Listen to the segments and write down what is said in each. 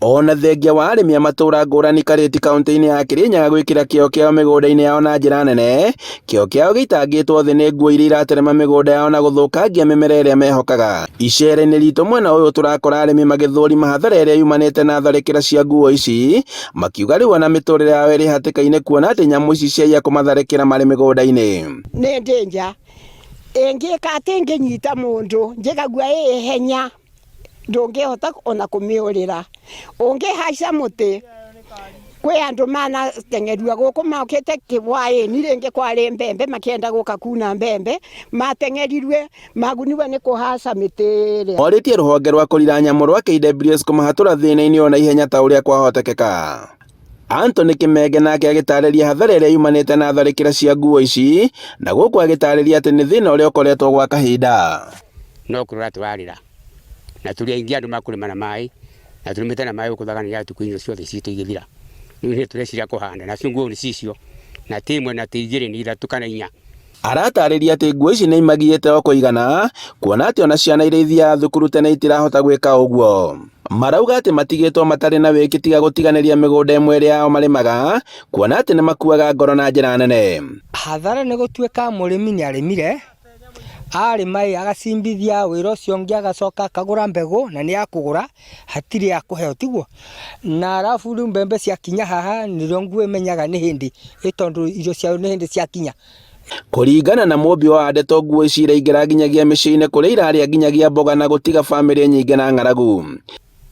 Ona thengia wa arĩmi a matũra ngũrani Karĩti kaunti-inĩ ya Kirinyaga gwĩkĩra kĩo kĩao mĩgũnda-inĩ yao na njĩra nene, kĩo kĩao gĩitangĩtwo thĩ nĩ nguo iria iraterema mĩgũnda yao na gũthũkangia mĩmera ĩrĩa mehokaga. Icera-inĩ ritũ mwena ũyũ tũrakora arĩmi magĩthũrima hathara ĩrĩa yumanĩte na tharĩkĩra cia nguo ici, makiuga rĩu ona mĩtũrĩre yao ĩrĩ hatĩka-inĩ kuona atĩ nyamũ ici ciaiya kũmatharĩkĩra marĩ mĩgũnda-inĩ. Nĩ danger ĩngĩka atĩ ĩngĩnyita mũndũ njĩkagua ĩhenya ndũngĩhota ona kũmĩũrĩra. Ũngĩhaica mũtĩ kwĩ andũ manateng'erua gũkũ mokĩte kĩhwaĩ-inĩ rĩngĩ kwarĩ mbembe makĩenda gũka kuna mbembe mateng'erirwe maguniwe nĩ kũhaica mĩtĩ ĩrĩa. Orĩtie rũhonge rwa kũrira nyamũ rwa KWS kũmahatũra thĩna-inĩ ona ihenya ta ũrĩa kwahotekeka. Anthony Kimenge nake agĩtarĩria hathara ĩrĩa yumanĩte na tharĩkĩra cia nguo ici, na gũkũ agĩtarĩria atĩ nĩ thĩna ũrĩa ũkoretwo gwa kahinda. No kũrora twarĩra na tũrĩ aingĩ andũ makũrĩma na maĩ na tũrĩmĩte na maĩ gũkũthagania tukũ-inĩ ciothe citũ igĩthira. Rĩu nĩ tũreciria kũhanda nacio nguo nĩ cicio na tĩ imwe na tĩ igĩrĩ nĩ ithatũ kana inya. Aratarĩria atĩ nguo ici nĩ imagiyĩte o kũigana, kuona atĩ ona ciana iria ithiaga thukuru tene itirahota gwĩka ũguo. Marauga atĩ matigĩtwo matarĩ na wĩki tiga gũtiganĩria mĩgũnda ĩmwe ĩrĩa yao marĩmaga, kuona atĩ nĩ makuaga ngoro na njĩra nene. Hathara nĩ gũtuĩka mũrĩmi nĩ arĩmire arĩma agacimbithia wĩra ũcio ũngĩ agacoka akagũra mbegũ na nĩ ya kũgũra hatirĩ ya kũheo tiguo, na arabu rĩu mbembe ciakinya haha nĩrĩo nguo ĩmenyaga nĩ hĩndĩ tondũ irio ciao nĩ hĩndĩ ciakinya. Kũringana na mũmbi wa ndeto nguo ici iraingĩra nginyagia mĩciĩ-inĩ kũrĩa irarĩa nginyagia mboga na gũtiga bamĩrĩ nyingĩ na ng'aragu.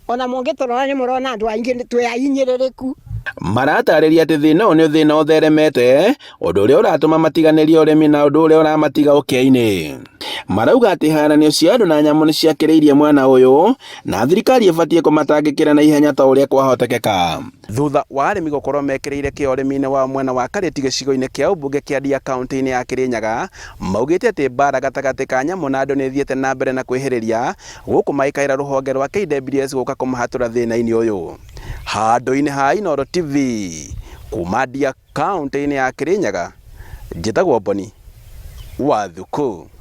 Ona mũngĩtũrora nĩ mũrona andũ aingĩ nĩ twĩahinyĩrĩrĩku. Maratarĩria atĩ thĩna ũyũ nĩ thĩna ũtheremete, ũndũ ũrĩa ũratũma matiganĩrie ũrĩmi na ũndũ ũrĩa ũramatiga ũkĩa-inĩ. Marauga atĩ haranio cia andũ na nyamũ nĩ ciakĩrĩirie mwena ũyũ na thirikari ĩbatiĩ kũmatangĩkĩra na ihenya ta ũrĩa kwahotekeka. Thutha wa arĩmi gũkorwo mekĩrĩire kĩo ũrĩmi-inĩ wa mwena wa Karĩti gĩcigo-inĩ kĩa ũmbunge kĩa Ndia kaunti-inĩ ya Kirinyaga, maugĩte atĩ mbara gatagatĩ ka nyamũ na andũ nĩ ĩthiĩte na mbere na kwĩhĩrĩria, gũkũ magĩkaĩra rũhonge rwa KWS gũka kũmahatũra thĩna-inĩ ũyũ. Handũ-inĩ ha Inooro TV kuma Ndia kaunti-inĩ ya Kirinyaga, njĩtagwo Boni Wathuku.